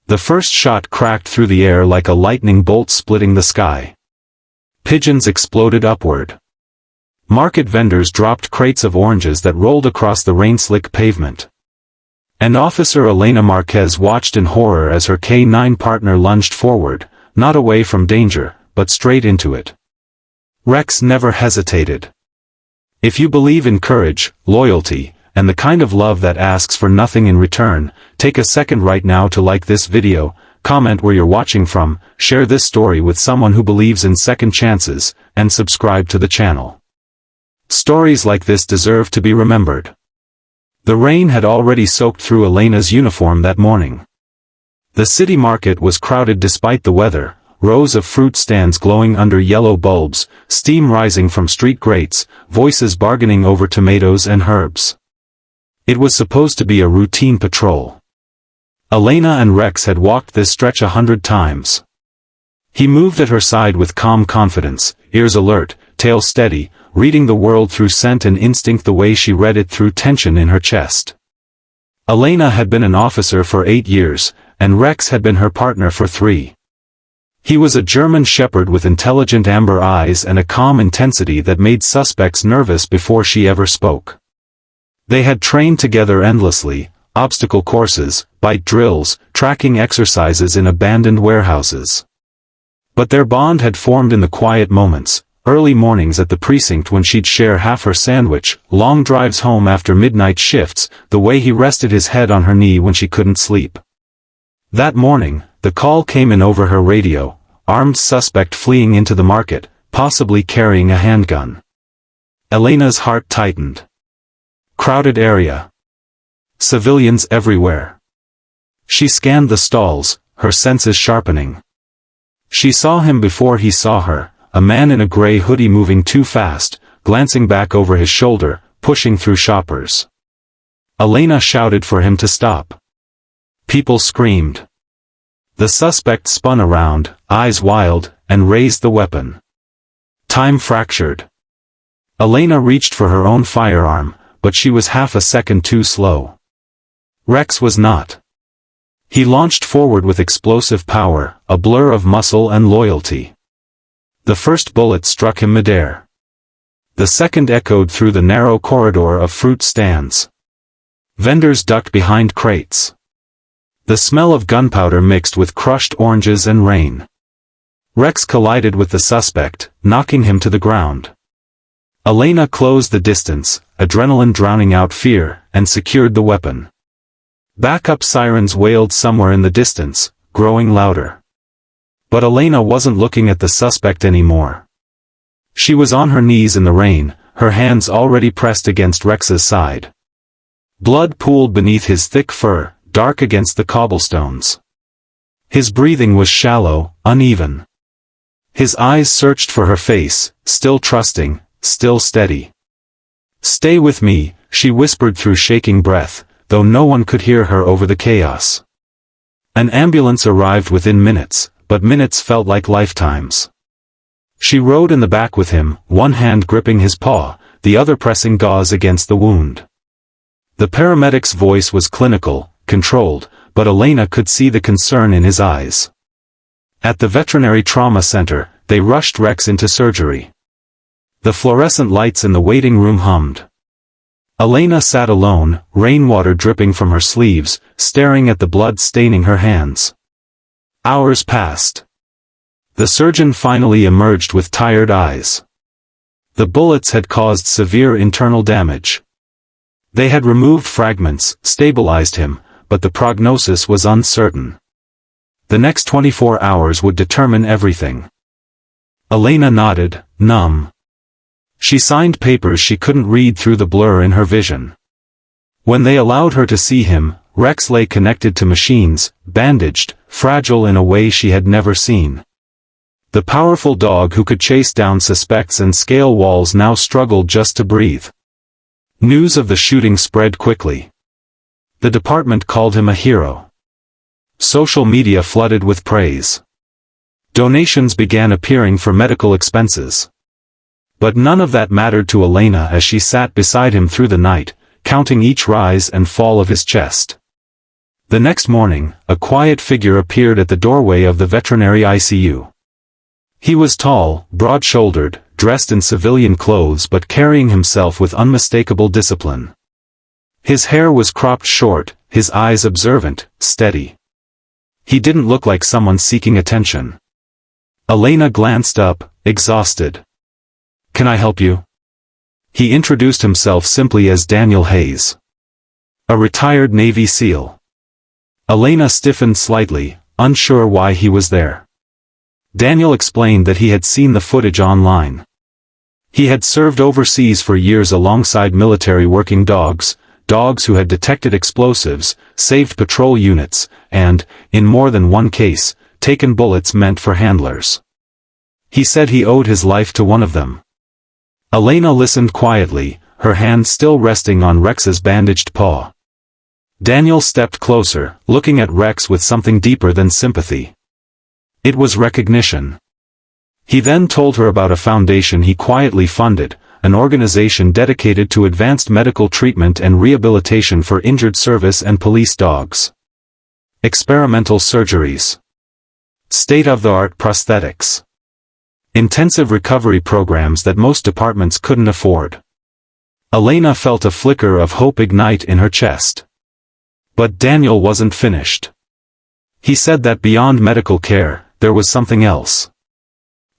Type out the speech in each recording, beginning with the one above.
The first shot cracked through the air like a lightning bolt splitting the sky. Pigeons exploded upward. Market vendors dropped crates of oranges that rolled across the rain-slick pavement. And Officer Elena Marquez watched in horror as her K-9 partner lunged forward, not away from danger, but straight into it. Rex never hesitated. If you believe in courage, loyalty, and the kind of love that asks for nothing in return, take a second right now to like this video, comment where you're watching from, share this story with someone who believes in second chances, and subscribe to the channel. Stories like this deserve to be remembered. The rain had already soaked through Elena's uniform that morning. The city market was crowded despite the weather, rows of fruit stands glowing under yellow bulbs, steam rising from street grates, voices bargaining over tomatoes and herbs. It was supposed to be a routine patrol. Elena and Rex had walked this stretch 100 times. He moved at her side with calm confidence, ears alert, tail steady, reading the world through scent and instinct the way she read it through tension in her chest. Elena had been an officer for 8 years, and Rex had been her partner for 3. He was a German shepherd with intelligent amber eyes and a calm intensity that made suspects nervous before she ever spoke. They had trained together endlessly, obstacle courses, bite drills, tracking exercises in abandoned warehouses. But their bond had formed in the quiet moments, early mornings at the precinct when she'd share half her sandwich, long drives home after midnight shifts, the way he rested his head on her knee when she couldn't sleep. That morning, the call came in over her radio, armed suspect fleeing into the market, possibly carrying a handgun. Elena's heart tightened. Crowded area. Civilians everywhere. She scanned the stalls, her senses sharpening. She saw him before he saw her, a man in a gray hoodie moving too fast, glancing back over his shoulder, pushing through shoppers. Elena shouted for him to stop. People screamed. The suspect spun around, eyes wild, and raised the weapon. Time fractured. Elena reached for her own firearm, but she was half a second too slow. Rex was not. He launched forward with explosive power, a blur of muscle and loyalty. The first bullet struck him midair. The second echoed through the narrow corridor of fruit stands. Vendors ducked behind crates. The smell of gunpowder mixed with crushed oranges and rain. Rex collided with the suspect, knocking him to the ground. Elena closed the distance, adrenaline drowning out fear, and secured the weapon. Backup sirens wailed somewhere in the distance, growing louder. But Elena wasn't looking at the suspect anymore. She was on her knees in the rain, her hands already pressed against Rex's side. Blood pooled beneath his thick fur, dark against the cobblestones. His breathing was shallow, uneven. His eyes searched for her face, still trusting, still steady. "Stay with me," she whispered through shaking breath, though no one could hear her over the chaos. An ambulance arrived within minutes, but minutes felt like lifetimes. She rode in the back with him, one hand gripping his paw, the other pressing gauze against the wound. The paramedic's voice was clinical, controlled, but Elena could see the concern in his eyes. At the veterinary trauma center, they rushed Rex into surgery. The fluorescent lights in the waiting room hummed. Elena sat alone, rainwater dripping from her sleeves, staring at the blood staining her hands. Hours passed. The surgeon finally emerged with tired eyes. The bullets had caused severe internal damage. They had removed fragments, stabilized him, but the prognosis was uncertain. The next 24 hours would determine everything. Elena nodded, numb. She signed papers she couldn't read through the blur in her vision. When they allowed her to see him, Rex lay connected to machines, bandaged, fragile in a way she had never seen. The powerful dog who could chase down suspects and scale walls now struggled just to breathe. News of the shooting spread quickly. The department called him a hero. Social media flooded with praise. Donations began appearing for medical expenses. But none of that mattered to Elena as she sat beside him through the night, counting each rise and fall of his chest. The next morning, a quiet figure appeared at the doorway of the veterinary ICU. He was tall, broad-shouldered, dressed in civilian clothes but carrying himself with unmistakable discipline. His hair was cropped short, his eyes observant, steady. He didn't look like someone seeking attention. Elena glanced up, exhausted. "Can I help you?" He introduced himself simply as Daniel Hayes, a retired Navy SEAL. Elena stiffened slightly, unsure why he was there. Daniel explained that he had seen the footage online. He had served overseas for years alongside military working dogs who had detected explosives, saved patrol units, and, in more than one case, taken bullets meant for handlers. He said he owed his life to one of them. Elena listened quietly, her hand still resting on Rex's bandaged paw. Daniel stepped closer, looking at Rex with something deeper than sympathy. It was recognition. He then told her about a foundation he quietly funded, an organization dedicated to advanced medical treatment and rehabilitation for injured service and police dogs. Experimental surgeries. State-of-the-art prosthetics. Intensive recovery programs that most departments couldn't afford. Elena felt a flicker of hope ignite in her chest. But Daniel wasn't finished. He said that beyond medical care, there was something else.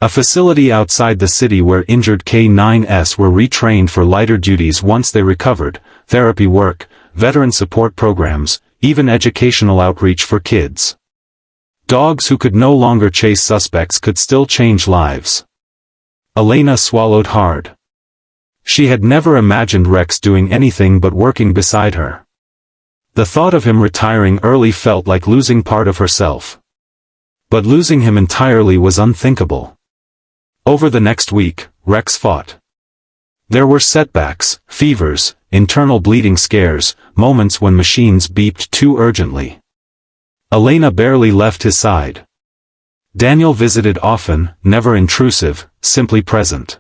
A facility outside the city where injured K9s were retrained for lighter duties once they recovered, therapy work, veteran support programs, even educational outreach for kids. Dogs who could no longer chase suspects could still change lives. Elena swallowed hard. She had never imagined Rex doing anything but working beside her. The thought of him retiring early felt like losing part of herself. But losing him entirely was unthinkable. Over the next week, Rex fought. There were setbacks, fevers, internal bleeding scares, moments when machines beeped too urgently. Elena barely left his side. Daniel visited often, never intrusive, simply present.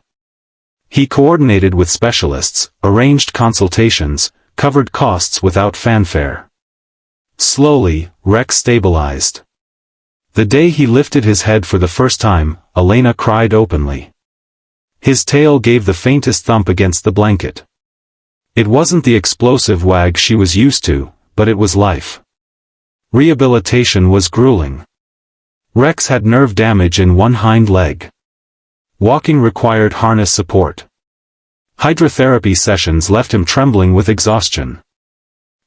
He coordinated with specialists, arranged consultations, covered costs without fanfare. Slowly, Rex stabilized. The day he lifted his head for the first time, Elena cried openly. His tail gave the faintest thump against the blanket. It wasn't the explosive wag she was used to, but it was life. Rehabilitation was grueling. Rex had nerve damage in one hind leg. Walking required harness support. Hydrotherapy sessions left him trembling with exhaustion.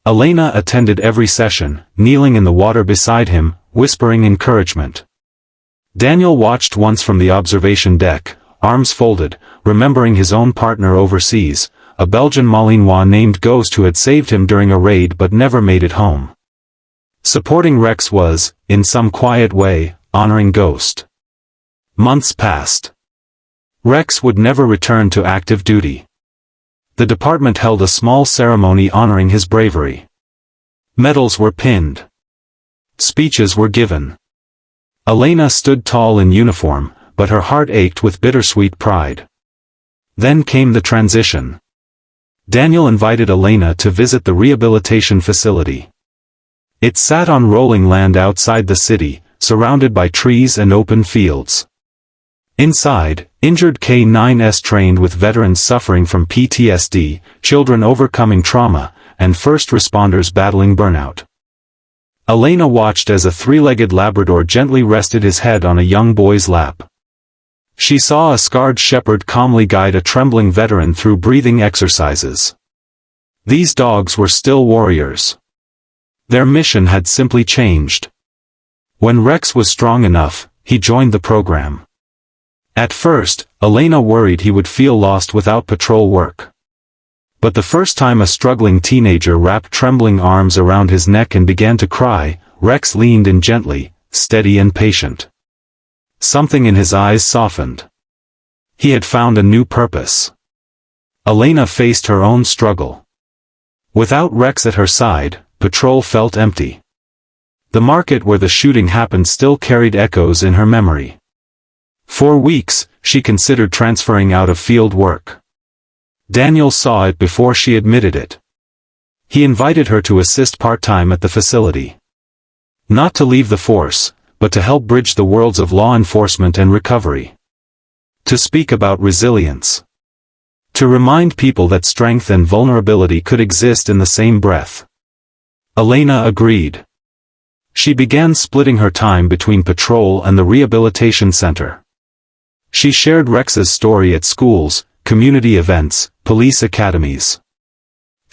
Elena attended every session, kneeling in the water beside him, whispering encouragement. Daniel watched once from the observation deck, arms folded, remembering his own partner overseas, a Belgian Malinois named Ghost who had saved him during a raid but never made it home. Supporting Rex was, in some quiet way, honoring Ghost. Months passed. Rex would never return to active duty. The department held a small ceremony honoring his bravery. Medals were pinned. Speeches were given. Elena stood tall in uniform, but her heart ached with bittersweet pride. Then came the transition. Daniel invited Elena to visit the rehabilitation facility. It sat on rolling land outside the city, surrounded by trees and open fields. Inside, injured K9s trained with veterans suffering from PTSD, children overcoming trauma, and first responders battling burnout. Elena watched as a three-legged Labrador gently rested his head on a young boy's lap. She saw a scarred shepherd calmly guide a trembling veteran through breathing exercises. These dogs were still warriors. Their mission had simply changed. When Rex was strong enough, he joined the program. At first, Elena worried he would feel lost without patrol work. But the first time a struggling teenager wrapped trembling arms around his neck and began to cry, Rex leaned in gently, steady and patient. Something in his eyes softened. He had found a new purpose. Elena faced her own struggle. Without Rex at her side, patrol felt empty. The market where the shooting happened still carried echoes in her memory. For weeks, she considered transferring out of field work. Daniel saw it before she admitted it. He invited her to assist part-time at the facility. Not to leave the force, but to help bridge the worlds of law enforcement and recovery. To speak about resilience. To remind people that strength and vulnerability could exist in the same breath. Elena agreed. She began splitting her time between patrol and the rehabilitation center. She shared Rex's story at schools, community events, police academies.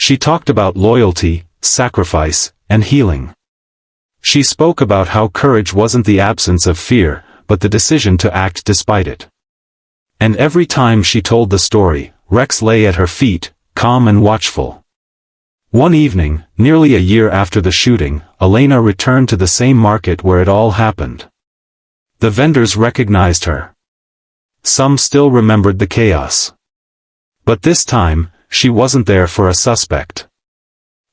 She talked about loyalty, sacrifice, and healing. She spoke about how courage wasn't the absence of fear, but the decision to act despite it. And every time she told the story, Rex lay at her feet, calm and watchful. One evening, nearly a year after the shooting, Elena returned to the same market where it all happened. The vendors recognized her. Some still remembered the chaos. But this time, she wasn't there for a suspect.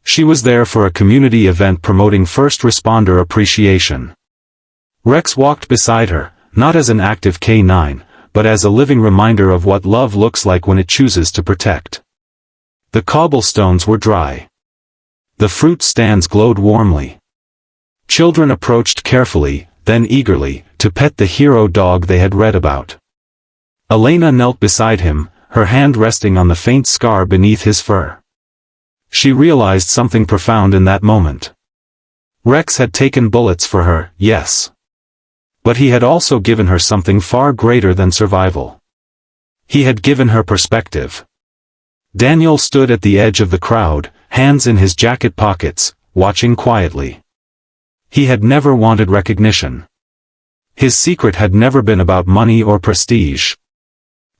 She was there for a community event promoting first responder appreciation. Rex walked beside her, not as an active K9, but as a living reminder of what love looks like when it chooses to protect. The cobblestones were dry. The fruit stands glowed warmly. Children approached carefully, then eagerly, to pet the hero dog they had read about. Elena knelt beside him, her hand resting on the faint scar beneath his fur. She realized something profound in that moment. Rex had taken bullets for her, yes. But he had also given her something far greater than survival. He had given her perspective. Daniel stood at the edge of the crowd, hands in his jacket pockets, watching quietly. He had never wanted recognition. His secret had never been about money or prestige.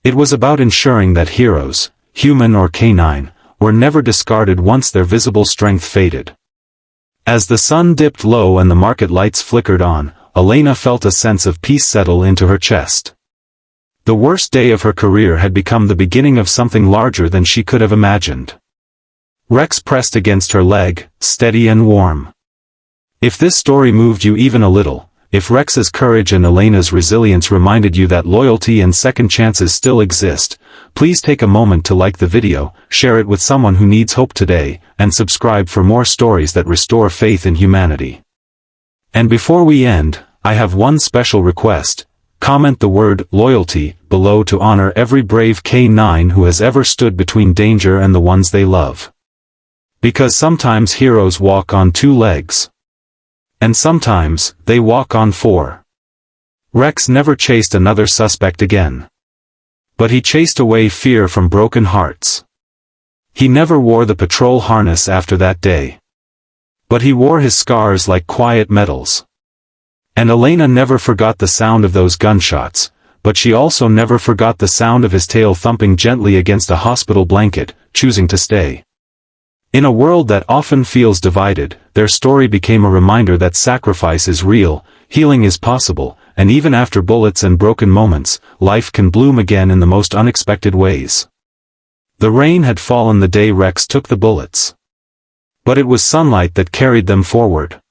It was about ensuring that heroes, human or canine, were never discarded once their visible strength faded. As the sun dipped low and the market lights flickered on, Elena felt a sense of peace settle into her chest. The worst day of her career had become the beginning of something larger than she could have imagined. Rex pressed against her leg, steady and warm. If this story moved you even a little, if Rex's courage and Elena's resilience reminded you that loyalty and second chances still exist, please take a moment to like the video, share it with someone who needs hope today, and subscribe for more stories that restore faith in humanity. And before we end, I have one special request. Comment the word loyalty below to honor every brave K9 who has ever stood between danger and the ones they love. Because sometimes heroes walk on 2 legs. And sometimes, they walk on 4. Rex never chased another suspect again. But he chased away fear from broken hearts. He never wore the patrol harness after that day. But he wore his scars like quiet medals. And Elena never forgot the sound of those gunshots, but she also never forgot the sound of his tail thumping gently against a hospital blanket, choosing to stay. In a world that often feels divided, their story became a reminder that sacrifice is real, healing is possible, and even after bullets and broken moments, life can bloom again in the most unexpected ways. The rain had fallen the day Rex took the bullets. But it was sunlight that carried them forward.